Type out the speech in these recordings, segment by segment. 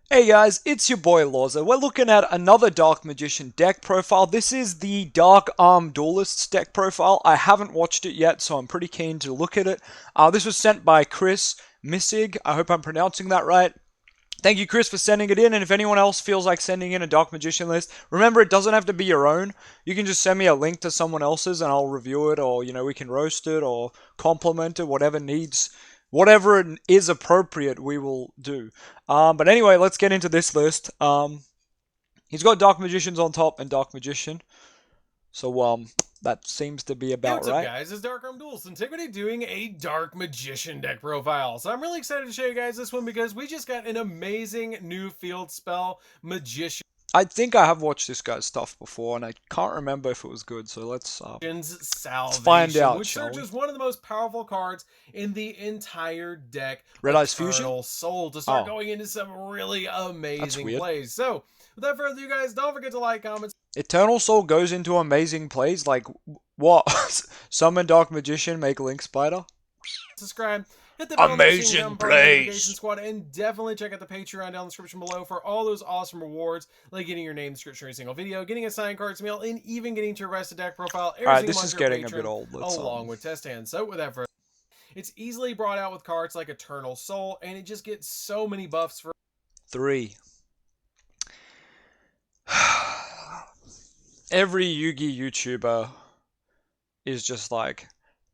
Hey guys, it's your boy LOZA. We're looking at another Dark Magician deck profile. This is the DarkArmedDuelists deck profile. I haven't watched it yet, so I'm pretty keen to look at it. This was sent by Chris Missig. I hope I'm pronouncing that right. Thank you, Chris, for sending it in, and if anyone else feels like sending in a Dark Magician list, remember, it doesn't have to be your own. You can just send me a link to someone else's, and I'll review it, or, we can roast it, or compliment it, whatever is appropriate, we will do. But anyway, let's get into this list. He's got Dark Magicians on top and Dark Magician. So, that seems to be about What's up, right. guys? It's DarkArmedDuelist, and today we're doing a Dark Magician deck profile. So I'm really excited to show you guys this one because we just got an amazing new field spell, Magician. I think I have watched this guy's stuff before, and I can't remember if it was good, so let's find out, which shall we? searches one of the most powerful cards in the entire deck, Red Eyes Fusion? Eternal Soul, to start going into some really amazing plays. So, without further ado, guys, don't forget to like, comment. Eternal Soul goes into amazing plays? Like, what? Summon Dark Magician, make Link Spider? Subscribe. Hit the bell amazing plays. Squad, and definitely check out the Patreon down in the description below for all those awesome rewards, like getting your name in the description of every single video, getting a signed cards mail, and even getting to rest a deck profile. Alright, this is getting a bit old. Along with test hands. So without further, it's easily brought out with cards like Eternal Soul, and it just gets so many buffs for 3. Every Yugi YouTuber is just like,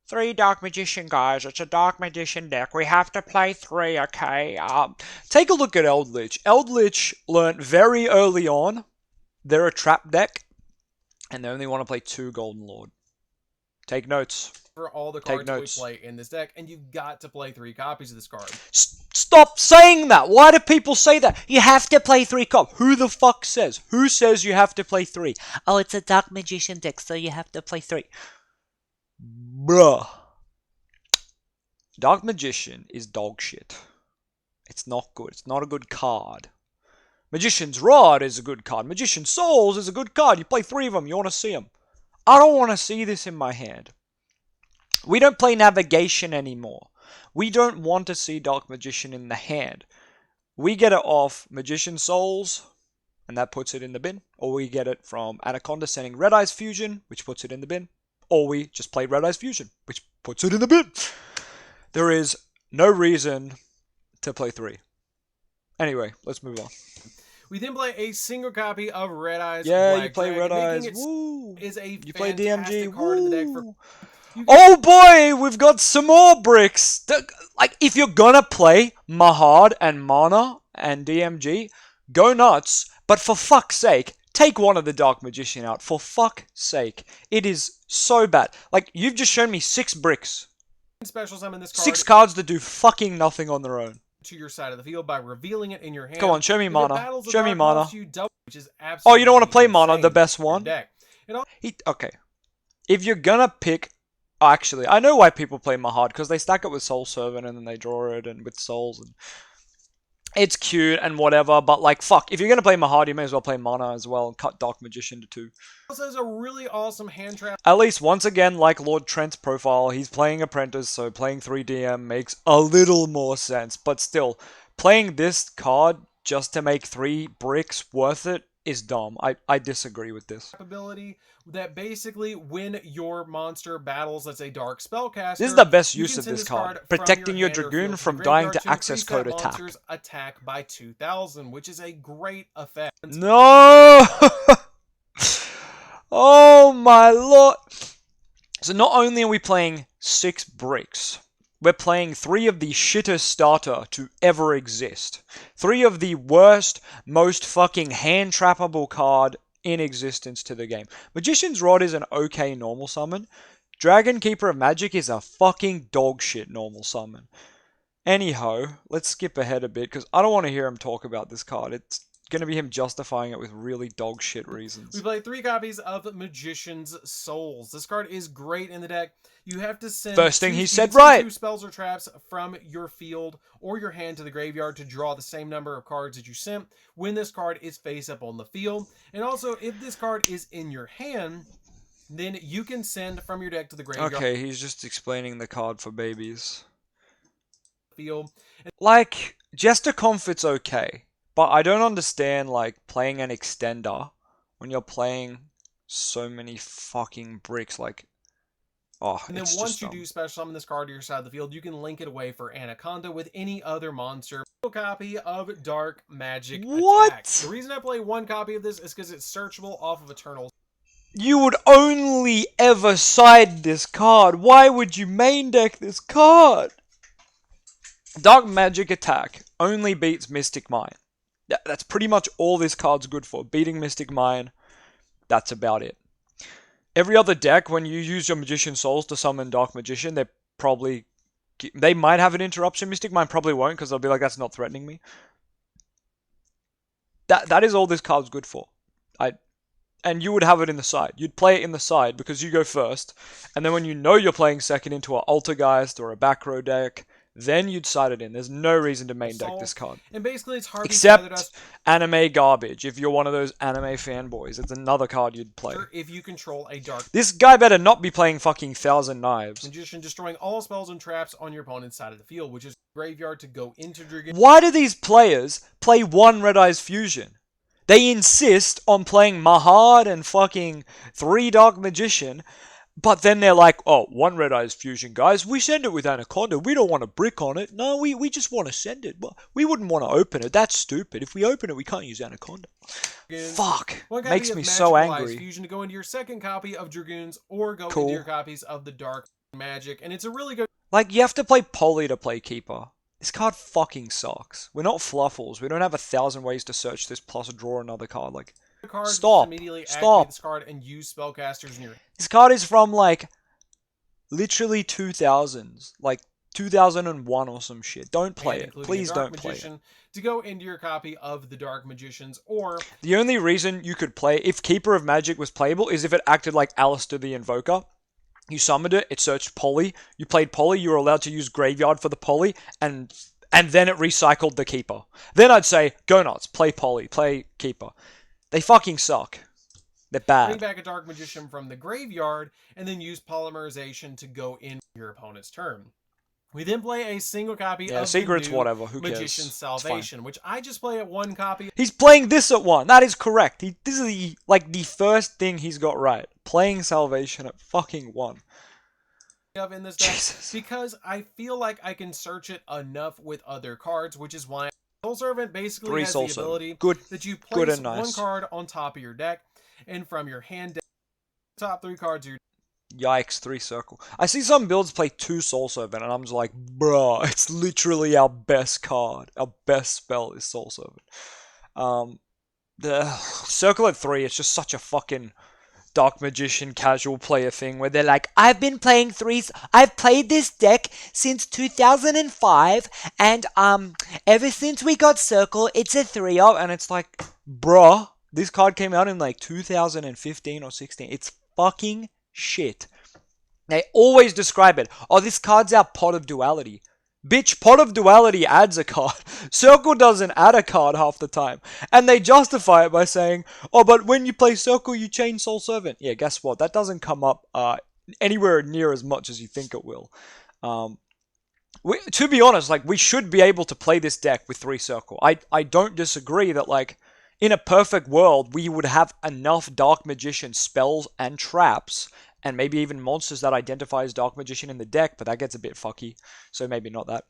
3 Dark Magician, guys. It's a Dark Magician deck. We have to play 3, okay? Take a look at Eldritch. Eldritch learnt very early on they're a trap deck, and they only want to play 2 Golden Lord. Take notes. For all the cards that we play in this deck, and you've got to play 3 copies of this card. Stop saying that! Why do people say that? You have to play 3 copies. Who the fuck says? Who says you have to play 3? Oh, it's a Dark Magician deck, so you have to play 3. Bruh. Dark Magician is dog shit. It's not good. It's not a good card. Magician's Rod is a good card. Magician's Souls is a good card. You play 3 of them. You want to see them. I don't want to see this in my hand. We don't play Navigation anymore. We don't want to see Dark Magician in the hand. We get it off Magician Souls, and that puts it in the bin. Or we get it from Anaconda sending Red Eyes Fusion, which puts it in the bin. Or we just play Red Eyes Fusion, which puts it in the bin. There is no reason to play 3. Anyway, let's move on. We then play a single copy of Red Eyes. Yeah, you play Red Eyes. Woo! You play DMG. Card in the deck for oh boy, we've got some more bricks. Like, if you're gonna play Mahad and Mana and DMG, go nuts. But for fuck's sake, take one of the Dark Magician out. For fuck's sake. It is so bad. Like, you've just shown me 6 bricks. Special summon this card 6 cards that do fucking nothing on their own. To your side of the field by revealing it in your hand. Come on, show me Mana. Show me Mana. Which is oh, you don't want to play Mana, the best one? Okay. If you're gonna pick... Oh, actually, I know why people play Mahad, because they stack it with Soul Servant and then they draw it and with Souls. And it's cute and whatever, but like, fuck. If you're gonna play Mahad, you may as well play Mana as well and cut Dark Magician to 2. Also has a really awesome hand trap. At least, once again, like LordTrent's profile, he's playing Apprentice, so playing 3DM makes a little more sense. But still, playing this card just to make 3 bricks worth it is dumb. I disagree with this. Ability that basically, when your monster battles, let's say Dark Spellcaster, this is the best use of this card. Protecting your Dragoon from dying to access code attack. Attack by 2000, which is a great effect. No! Oh my lord! So not only are we playing 6 bricks, we're playing 3 of the shittest starter to ever exist. 3 of the worst, most fucking hand-trappable card in existence to the game. Magician's Rod is an okay normal summon. Dragon Keeper of Magic is a fucking dog shit normal summon. Anyhow, let's skip ahead a bit, because I don't want to hear him talk about this card. It's going to be him justifying it with really dog shit reasons. We play 3 copies of Magician's Souls. This card is great in the deck. You have to send First thing he said right. 2 spells or traps from your field or your hand to the graveyard to draw the same number of cards that you sent when this card is face up on the field. And also, if this card is in your hand, then you can send from your deck to the graveyard. Okay, he's just explaining the card for babies. Field. Like, Jester Comfort's okay. But I don't understand, like, playing an extender when you're playing so many fucking bricks. Like, oh, And then it's once just you dumb. do special summon this card to your side of the field, you can link it away for Anaconda with any other monster. A copy of Dark Magic Attack. The What? reason I play one copy of this is because it's searchable off of Eternal. You would only ever side this card. Why would you main deck this card? Dark Magic Attack only beats Mystic Mine. That's pretty much all this card's good for. Beating Mystic Mine, that's about it. Every other deck, when you use your Magician Souls to summon Dark Magician, they might have an interruption. Mystic Mine probably won't, because they'll be like, that's not threatening me. That is all this card's good for. And you would have it in the side. You'd play it in the side because you go first, and then when you know you're playing second into an Altergeist or a backrow deck, then you'd side it in. There's no reason to main deck this card. And basically, it's hard Except anime garbage. If you're one of those anime fanboys, it's another card you'd play. If you control a Dark This guy better not be playing fucking Thousand Knives. Magician, destroying all spells and traps on your opponent's side of the field, which is graveyard to go into Dragoon. Why do these players play one Red Eyes Fusion? They insist on playing Mahad and fucking 3 Dark Magician, but then they're like, oh, 1 Red Eyes Fusion, guys. We send it with Anaconda. We don't want to brick on it. No, we just want to send it. We wouldn't want to open it. That's stupid. If we open it, we can't use Anaconda. Fuck. Makes me so angry. Fusion to go into your second copy of Dragoons or go into your copies of the Dark Magic. And it's a really good... Like, you have to play Poly to play Keeper. This card fucking sucks. We're not fluffles. We don't have 1,000 ways to search this plus draw another card. Like, stop. Stop. This card and use spellcasters in your... This card is from, like, literally 2000s. Like, 2001 or some shit. Don't play it. Please don't play it. To go into your copy of the Dark Magicians, or... The only reason you could play, if Keeper of Magic was playable, is if it acted like Alistair the Invoker. You summoned it, it searched Poly, you played Poly, you were allowed to use Graveyard for the Poly, and then it recycled the Keeper. Then I'd say, go nuts, play Poly, play Keeper. They fucking suck. They're bad. Bring back a Dark Magician from the graveyard, and then use Polymerization to go in your opponent's turn. We then play a single copy of Secrets, the new whatever, who cares? Magician's Salvation, which I just play at 1 copy. He's playing this at 1. That is correct. This is the first thing he's got right. Playing Salvation at fucking 1. In this deck, because I feel like I can search it enough with other cards, which is why Soul Servant basically has the ability that you place one card on top of your deck, and from your hand deck, top 3 cards of your... Yikes, 3 circle. I see some builds play 2 Soul Servant, and I'm just like, bruh, it's literally our best card. Our best spell is Soul Servant. The circle at 3, it's just such a fucking Dark Magician casual player thing where they're like, I've played this deck since 2005, and ever since we got Circle, it's a 3-0, and it's like, bruh, this card came out in like 2015 or 16. It's fucking shit. They always describe it. Oh, this card's our Pot of Duality. Bitch, Pot of Duality adds a card. Circle doesn't add a card half the time. And they justify it by saying, oh, but when you play Circle, you change Soul Servant. Yeah, guess what? That doesn't come up anywhere near as much as you think it will. To be honest, like, we should be able to play this deck with 3 Circle. I don't disagree that, like, in a perfect world, we would have enough Dark Magician spells and traps, and maybe even monsters that identify as Dark Magician in the deck, but that gets a bit fucky, so maybe not that.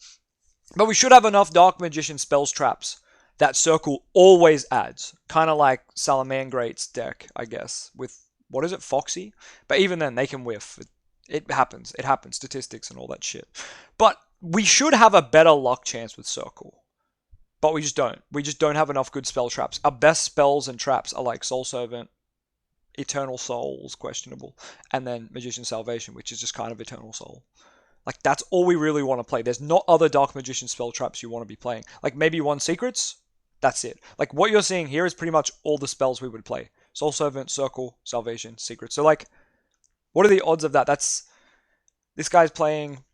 But we should have enough Dark Magician spells traps that Circle always adds. Kind of like Salamangrate's deck, I guess, with, what is it, Foxy? But even then, they can whiff. It happens. It happens. Statistics and all that shit. But we should have a better luck chance with Circle. But we just don't. We just don't have enough good spell traps. Our best spells and traps are like Soul Servant, Eternal Souls, questionable, and then Magician's Salvation, which is just kind of Eternal Soul. Like, that's all we really want to play. There's not other Dark Magician spell traps you want to be playing. Like, maybe 1 Secrets? That's it. Like, what you're seeing here is pretty much all the spells we would play. Soul Servant, Circle, Salvation, Secrets. So, like, what are the odds of that? This guy's playing...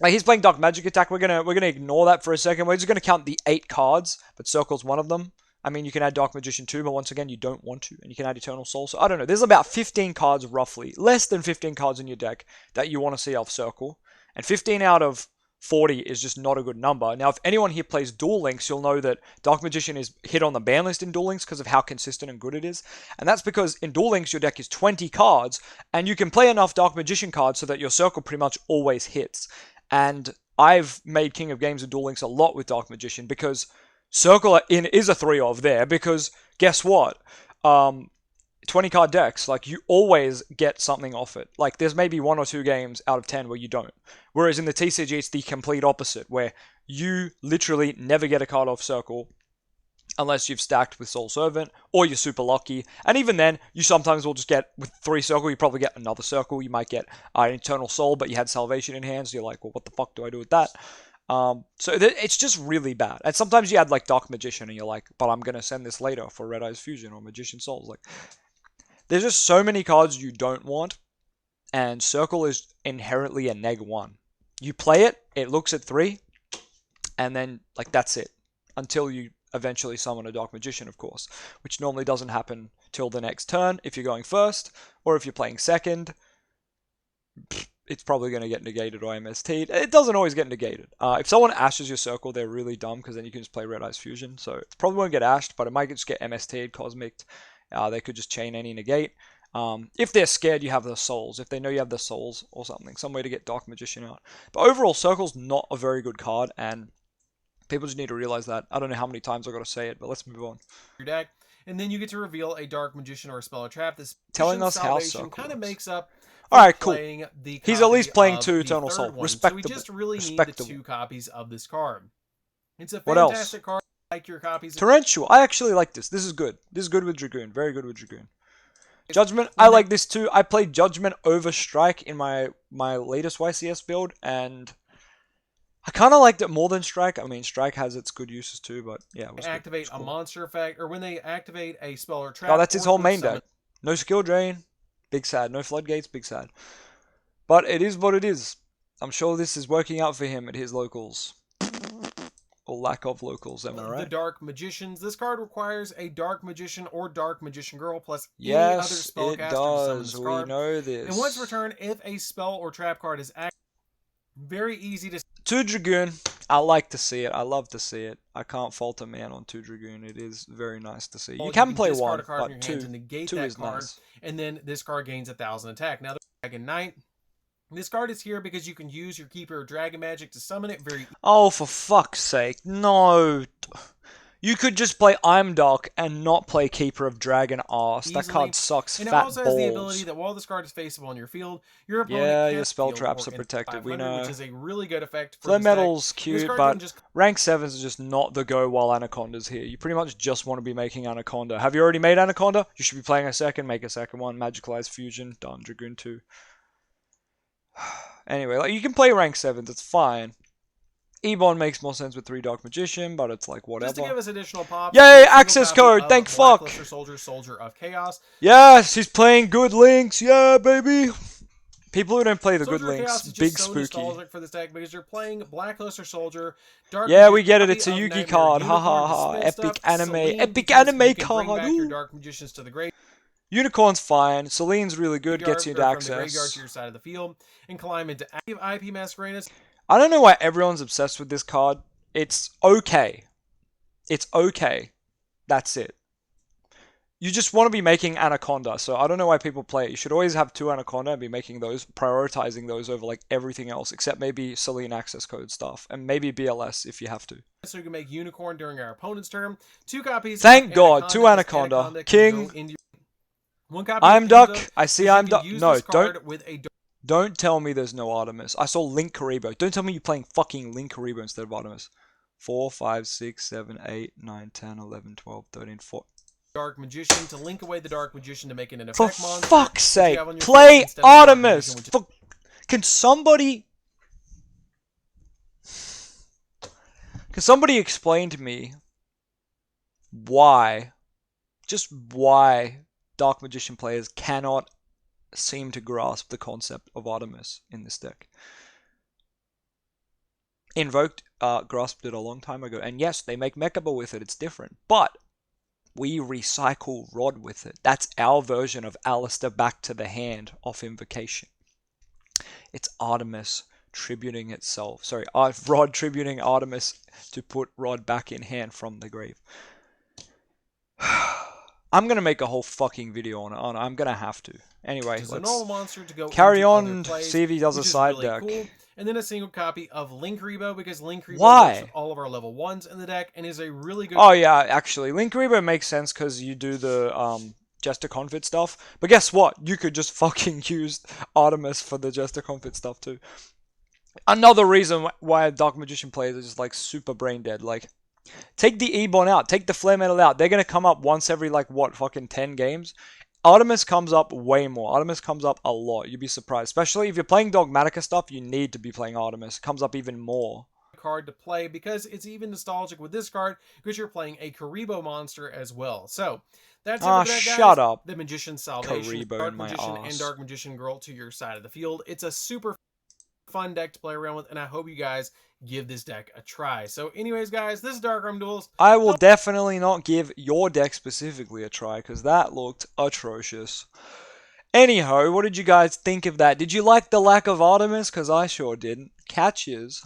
Like, he's playing Dark Magic Attack. We're gonna ignore that for a second. We're just gonna count the 8 cards, but Circle's one of them. I mean, you can add Dark Magician too, but once again, you don't want to. And you can add Eternal Soul. So, I don't know. There's about 15 cards, roughly. Less than 15 cards in your deck that you want to see off Circle. And 15 out of 40 is just not a good number. Now, if anyone here plays Duel Links, you'll know that Dark Magician is hit on the ban list in Duel Links because of how consistent and good it is. And that's because in Duel Links, your deck is 20 cards, and you can play enough Dark Magician cards so that your circle pretty much always hits. And I've made King of Games of Duel Links a lot with Dark Magician because circle in is a 3 of there, because guess what? 20 card decks, like, you always get something off it. Like, there's maybe 1 or 2 games out of 10 where you don't. Whereas in the TCG, it's the complete opposite, where you literally never get a card off circle unless you've stacked with Soul Servant, or you're super lucky. And even then, you sometimes will just get, with 3 circle, you probably get another circle. You might get an Eternal Soul, but you had Salvation in hand, so you're like, well, what the fuck do I do with that? So it's just really bad. And sometimes you add, like, Dark Magician, and you're like, but I'm going to send this later for Red Eyes Fusion or Magician Souls. Like, there's just so many cards you don't want, and Circle is inherently a -1. You play it, it looks at 3, and then, like, that's it. Until you eventually summon a Dark Magician, of course, which normally doesn't happen till the next turn if you're going first, or if you're playing second. It's probably going to get negated or MST'd. It doesn't always get negated. If someone ashes your circle, they're really dumb, because then you can just play Red Eyes Fusion. So it probably won't get ashed, but it might just get MST'd, Cosmic'd. They could just chain any negate. If they're scared you have the souls, if they know you have the souls or something, some way to get Dark Magician out. But overall, Circle's not a very good card, and people just need to realize that. I don't know how many times I've got to say it, but let's move on. Your deck, and then you get to reveal a Dark Magician or a spell or trap. This telling us how Circle kind of makes up. Alright, cool. He's at least playing 2 Eternal Soul. Respectable. So we just really need the 2 copies of this card. It's a what else? Fantastic card. Like your copies. Torrential. I actually like this. This is good. This is good with Dragoon. Very good with Dragoon. Judgment. I like this too. I played Judgment over Strike in my latest YCS build, and I kind of liked it more than Strike. I mean, Strike has its good uses too, but yeah. It was activate cool. A monster effect, or when they activate a spell or trap. Oh, that's his whole main deck. No skill drain. Big sad. No floodgates. Big sad. But it is what it is. I'm sure this is working out for him at his locals. Or lack of locals, am I right? The Dark Magicians. This card requires a Dark Magician or Dark Magician Girl plus yes, any other spellcaster it does. We know this. And once returned, if a spell or trap card is active, very easy to... 2 Dragoon. I like to see it. I love to see it. I can't fault a man on 2 Dragoon. It is very nice to see. You can play 1, but 2 is nice. And then this card gains 1,000 attack. Now, the Dragon Knight. This card is here because you can use your Keeper of Dragon Magic to summon it very... Oh, for fuck's sake. No. You could just play I'm Dark and not play Keeper of Dragon arse. That card sucks and fat it also balls. has the ability that while this card is faceable on your field, your opponent can't your spell field traps or are protected, we know. which is a really good effect for Flare this deck. Metal's cute, but rank 7s is just not the go while Anaconda's here. You pretty much just want to be making Anaconda. Have you already made Anaconda? You should be playing a second, make a second one. Magicalize Fusion, done. Dragoon 2. Anyway, like, you can play rank 7s, it's fine. Ebon makes more sense with 3 Dark Magician, but it's like, whatever. Just to give us additional pop. Yay, access code, thank fuck! Soldier of Chaos. Yes, he's playing good links, yeah, baby! People who don't play the good links, big so spooky. Nostalgic for this deck because you're playing Blackluster Soldier, Dark yeah, Magician, we get it, it's a Yugi card, ha ha ha, epic anime card, bring back your Dark Magicians to the grave. Unicorn's fine. Celine's really good. Gets you into access. From the graveyard to your side of the field and climb into active IP Masqueradus. I don't know why everyone's obsessed with this card. It's okay. It's okay. That's it. You just want to be making Anaconda, so I don't know why people play it. You should always have 2 Anaconda and be making those, prioritizing those over like everything else, except maybe Celine access code stuff, and maybe BLS if you have to. So you can make Unicorn during our opponent's turn. 2 copies. Thank God, 2 Anaconda. King. I'm Duck. I see I'm Duck. No, don't tell me there's no Artemis. I saw Link Karibo. Don't tell me you're playing fucking Link Karibo instead of Artemis. 4, 5, 6, 7, 8, 9, 10, 11, 12, 13, 14. Dark Magician to link away the Dark Magician to make it an effect monster. For fuck's sake, play Artemis! Can somebody explain to me why, just why, Dark Magician players cannot seem to grasp the concept of Artemis in this deck? Invoked grasped it a long time ago, and yes, they make Mechaba with it, it's different, but we recycle Rod with it. That's our version of Alistair back to the hand off Invocation. It's Artemis tributing itself. Sorry, Rod tributing Artemis to put Rod back in hand from the grave. I'm gonna make a whole fucking video on it. I'm gonna have to. Anyway, Which is a let's normal monster to go carry into on. other plays, See if he does a which is side really deck. cool. And then a single copy of Link Rebo, because Link Rebo Why? works with all of our level 1s in the deck and is a really good... Oh yeah, actually, Link Rebo makes sense because you do the Jester Confit stuff. But guess what? You could just fucking use Artemis for the Jester Confit stuff too. Another reason why Dark Magician players are just like super brain dead. Like, take the Ebon out, take the Flare Metal out. They're gonna come up once every like what fucking 10 games. Artemis comes up way more. Artemis comes up a lot. You'd be surprised. Especially if you're playing Dogmatica stuff, you need to be playing Artemis. It comes up even more. Card to play, because it's even nostalgic with this card because you're playing a Karibo monster as well. So that's it for that, guys. Shut up. The Magician's Salvation, Karibo Dark in my Magician, ass. and Dark Magician Girl to your side of the field. It's a super fun deck to play around with, and I hope you guys give this deck a try. So anyways, guys, this is DarkArmedDuelist. I will definitely not give your deck specifically a try because that looked atrocious. Anyhow, what did you guys think of that? Did you like the lack of Artemis? Because I sure didn't. Catches.